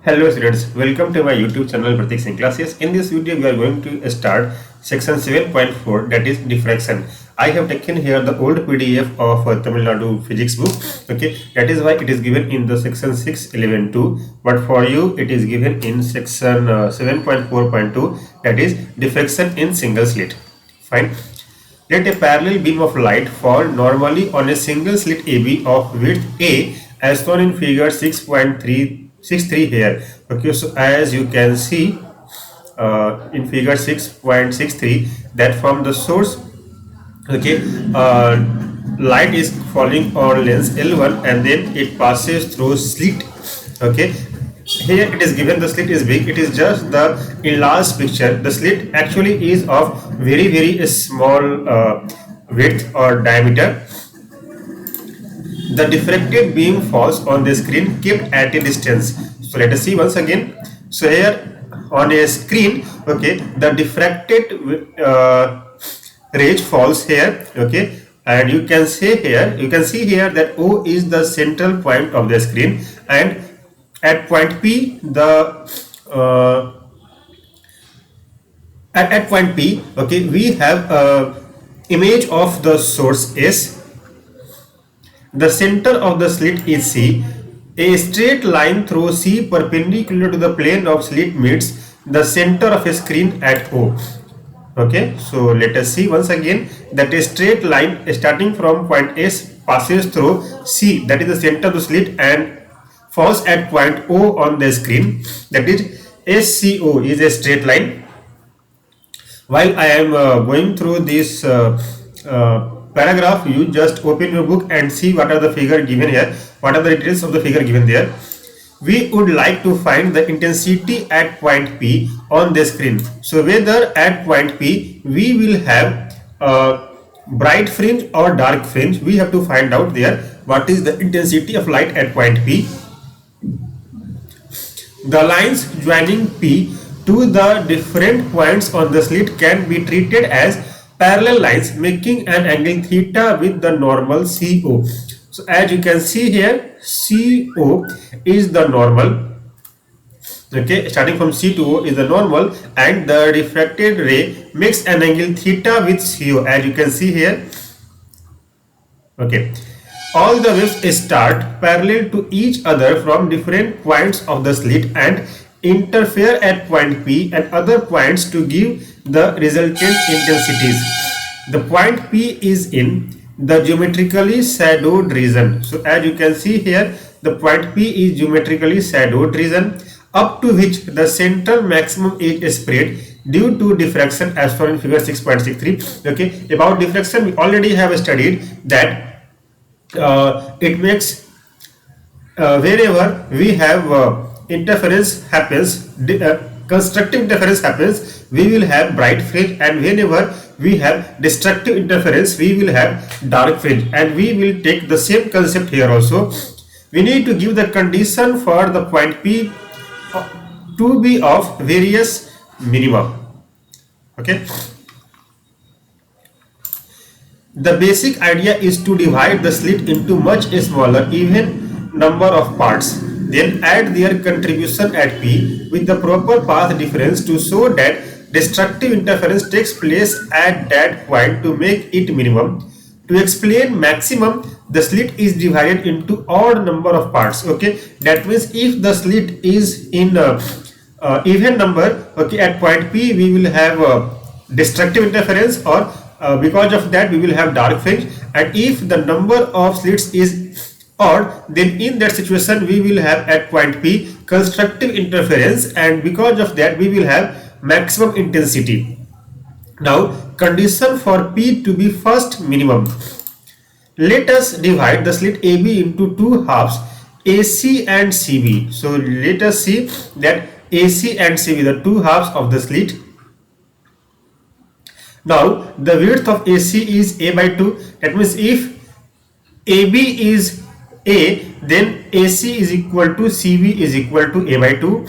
Hello students, welcome to my YouTube channel Pratik Singh Classes. In this video we are going to start section 7.4, that is diffraction. I have taken here the old PDF of Tamil Nadu physics book. Okay, that is why it is given in the section 6.11.2, but for you it is given in section 7.4.2, that is diffraction in single slit. Fine. Let a parallel beam of light fall normally on a single slit AB of width A as shown in figure 6.363 here. Okay, so as you can see in figure 6.63 that from the source, okay, light is falling on lens L1 and then it passes through slit. Okay, here it is given the slit is big, it is just the enlarged picture. The slit actually is of very small width or diameter. The diffracted beam falls on the screen kept at a distance. So let us see once again. So here on a screen, okay, the diffracted rays falls here, okay, and you can see here that O is the central point of the screen, and at point P at point P, okay, we have a image of the source S. The center of the slit is C. A straight line through C perpendicular to the plane of slit meets the center of a screen at O. Okay, so let us see once again that a straight line starting from point S passes through C, that is the center of the slit, and falls at point O on the screen. That is SCO is a straight line. While I am going through this paragraph, you just open your book and see what are the figure given here, what are the details of the figure given there. We would like to find the intensity at point P on the screen. So whether at point P we will have a bright fringe or dark fringe, we have to find out there what is the intensity of light at point P. The lines joining P to the different points on the slit can be treated as parallel lines making an angle theta with the normal CO. So as you can see here, CO is the normal. Okay, starting from C to O is the normal, and the refracted ray makes an angle theta with CO, as you can see here. Okay, all the waves start parallel to each other from different points of the slit and interfere at point P and other points to give the resultant intensities. The point P is in the geometrically shadowed region. So as you can see here, the point P is geometrically shadowed region up to which the central maximum is spread due to diffraction as shown in figure 6.63. Okay, about diffraction we already have studied that it makes wherever we have interference happens, constructive interference happens, we will have bright fringe, and whenever we have destructive interference we will have dark fringe, and we will take the same concept here also. We need to give the condition for the point P to be of various minima. Okay, the basic idea is to divide the slit into much smaller even number of parts, then add their contribution at P with the proper path difference to show that destructive interference takes place at that point to make it minimum. To explain maximum, the slit is divided into odd number of parts. Okay, that means if the slit is in even number, okay, at point P we will have destructive interference, or because of that we will have dark fringe, and if the number of slits is odd, then in that situation we will have at point P constructive interference, and because of that we will have maximum intensity. Now condition for P to be first minimum. Let us divide the slit AB into two halves, AC and CB. So let us see that AC and CB, the two halves of the slit. Now the width of AC is A by 2. That means if AB is A, then AC is equal to CB is equal to A by 2.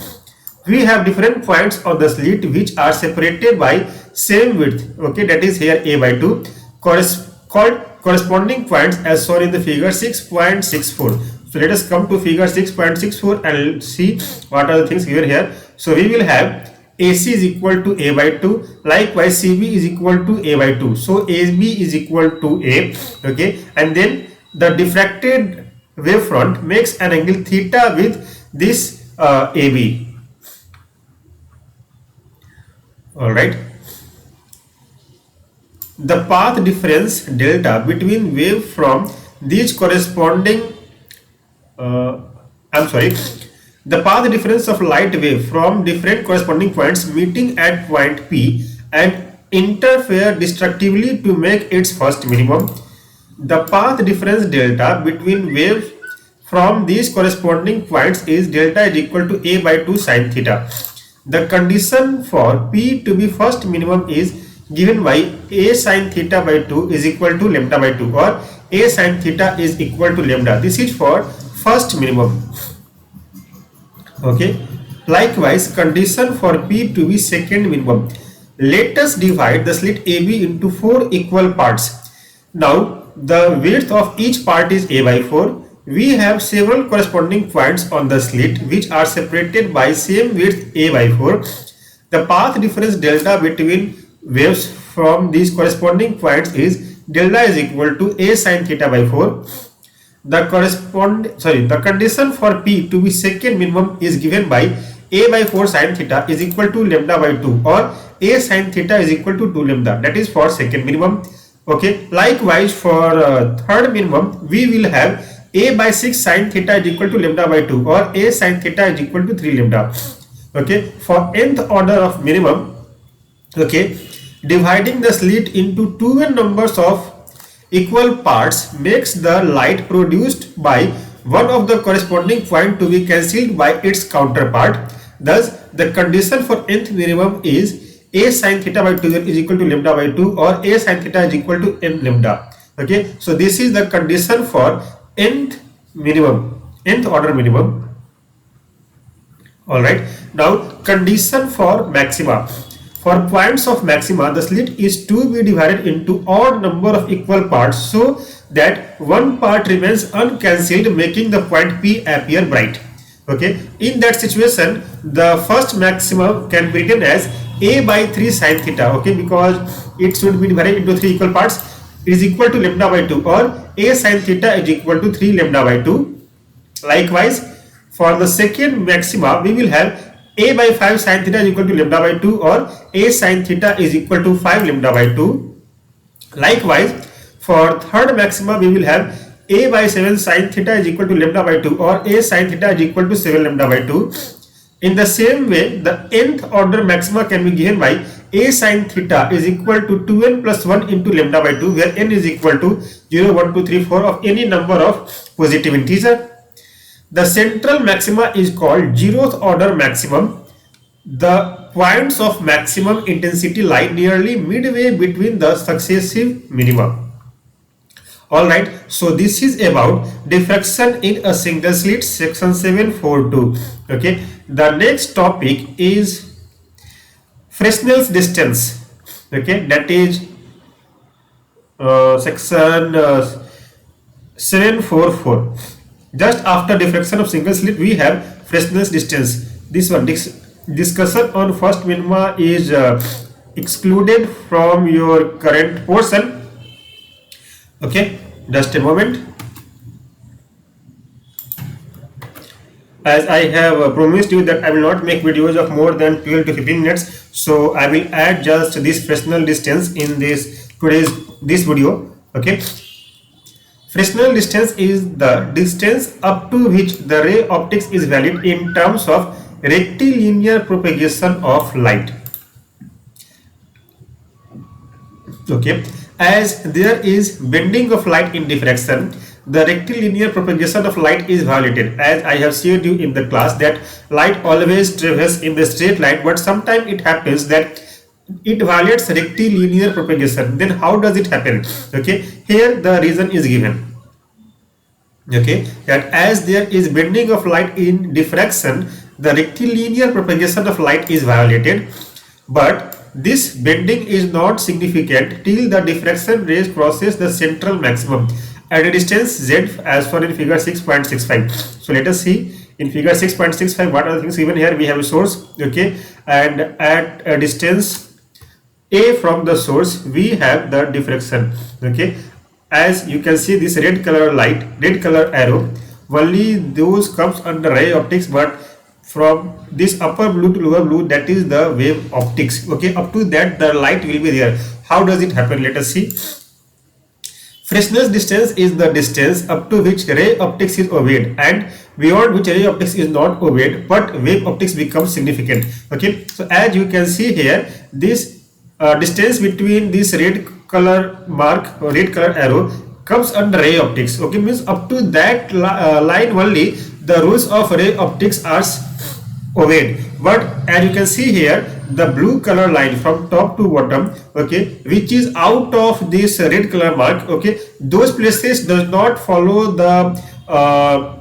We have different points of the slit which are separated by same width. Okay, that is here A by 2, called corresponding points as shown in the figure 6.64. So let us come to figure 6.64 and see what are the things given here. So we will have AC is equal to A by 2. Likewise, CB is equal to A by 2. So AB is equal to A. Okay. And then the diffracted wavefront makes an angle theta with this AB. Alright. The path difference delta between wave from these corresponding the path difference of light wave from different corresponding points meeting at point P and interfere destructively to make its first minimum. The path difference delta between waves from these corresponding points is delta is equal to A by 2 sine theta. The condition for P to be first minimum is given by A sine theta by 2 is equal to lambda by 2, or A sine theta is equal to lambda. This is for first minimum. Okay. Likewise, condition for P to be second minimum. Let us divide the slit AB into 4 equal parts. Now, the width of each part is A by 4. We have several corresponding points on the slit which are separated by same width A by 4. The path difference delta between waves from these corresponding points is delta is equal to A sine theta by 4. The condition for P to be second minimum is given by A by 4 sine theta is equal to lambda by 2, or A sine theta is equal to 2 lambda. That is for second minimum. Okay. Likewise, for third minimum, we will have A by 6 sine theta is equal to lambda by 2, or A sine theta is equal to 3 lambda. Okay. For nth order of minimum, okay, dividing the slit into 2n numbers of equal parts makes the light produced by one of the corresponding point to be cancelled by its counterpart. Thus, the condition for nth minimum is A sine theta by 2 is equal to lambda by 2, or A sine theta is equal to n lambda. Okay, so this is the condition for nth minimum, nth order minimum. Alright, now condition for maxima. For points of maxima, the slit is to be divided into odd number of equal parts so that one part remains uncancelled, making the point P appear bright. Okay, in that situation, the first maximum can be written as A by 3 sine theta. Okay, because it should be divided into 3 equal parts. It is equal to lambda by 2, or A sine theta is equal to 3 lambda by 2. Likewise, for the second maxima, we will have A by 5 sine theta is equal to lambda by 2, or A sine theta is equal to 5 lambda by 2. Likewise, for third maxima, we will have A by 7 sine theta is equal to lambda by 2, or A sine theta is equal to 7 lambda by 2. In the same way, the nth order maxima can be given by A sine theta is equal to 2n plus 1 into lambda by 2, where n is equal to 0, 1, 2, 3, 4 of any number of positive integer. The central maxima is called 0th order maximum. The points of maximum intensity lie nearly midway between the successive minima. Alright, so this is about diffraction in a single slit, section 742. Okay, the next topic is Fresnel's distance. Okay, that is section 744. Just after diffraction of single slit, we have Fresnel's distance. This one, discussion on first minima is excluded from your current portion. Okay, just a moment. As I have promised you that I will not make videos of more than 12 to 15 minutes, so I will add just this Fresnel distance in this video. Okay. Fresnel distance is the distance up to which the ray optics is valid in terms of rectilinear propagation of light. Okay, as there is bending of light in diffraction, the rectilinear propagation of light is violated. As I have showed you in the class that light always travels in the straight line, but sometimes it happens that it violates rectilinear propagation. Then how does it happen? Okay, here the reason is given. Okay, that as there is bending of light in diffraction, the rectilinear propagation of light is violated, but this bending is not significant till the diffraction rays crosses the central maximum, at a distance z as shown in figure 6.65. So let us see in figure 6.65 what are the things given here. We have a source, okay, and at a distance a from the source we have the diffraction, okay. As you can see, this red color light, red color arrow, only those comes under ray optics, but from this upper blue to lower blue, that is the wave optics, okay. Up to that the light will be there. How does it happen? Let us see. Fresnel's distance is the distance up to which ray optics is obeyed, and beyond which ray optics is not obeyed, but wave optics becomes significant, okay. So as you can see here, this distance between this red color mark or red color arrow comes under ray optics, okay. Means up to that line only the rules of ray optics are obeyed. But as you can see here, the blue color line from top to bottom, okay, which is out of this red color mark, okay, those places does not follow the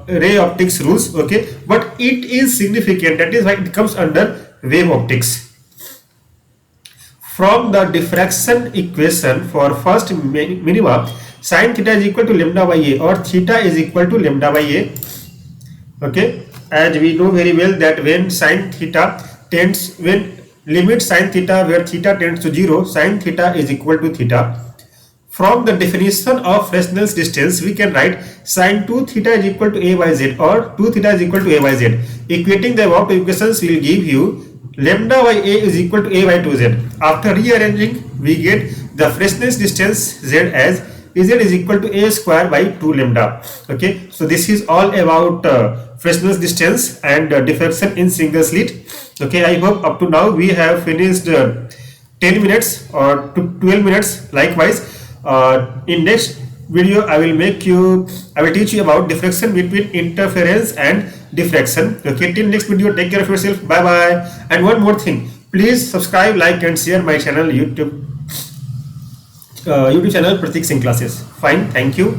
ray optics rules, okay, but it is significant. That is why it comes under wave optics. From the diffraction equation for first minima, sin theta is equal to lambda by a, or theta is equal to lambda by a, okay. As we know very well that when sin theta tends, when limit sin theta where theta tends to 0, sin theta is equal to theta. From the definition of Fresnel's distance, we can write sin 2 theta is equal to a by z, or 2 theta is equal to a by z. Equating the above equations will give you lambda by a is equal to a by 2z. After rearranging, we get the Fresnel's distance z as z is equal to a square by 2 lambda, okay. So this is all about Fresnel's distance and diffraction in single slit, okay. I hope up to now we have finished 10 minutes or 12 minutes. Likewise, in next video I will teach you about diffraction between interference and diffraction, okay. Till next video, take care of yourself. Bye bye. And one more thing, please subscribe, like and share my channel, YouTube channel Pratik Singh Classes. Fine, thank you.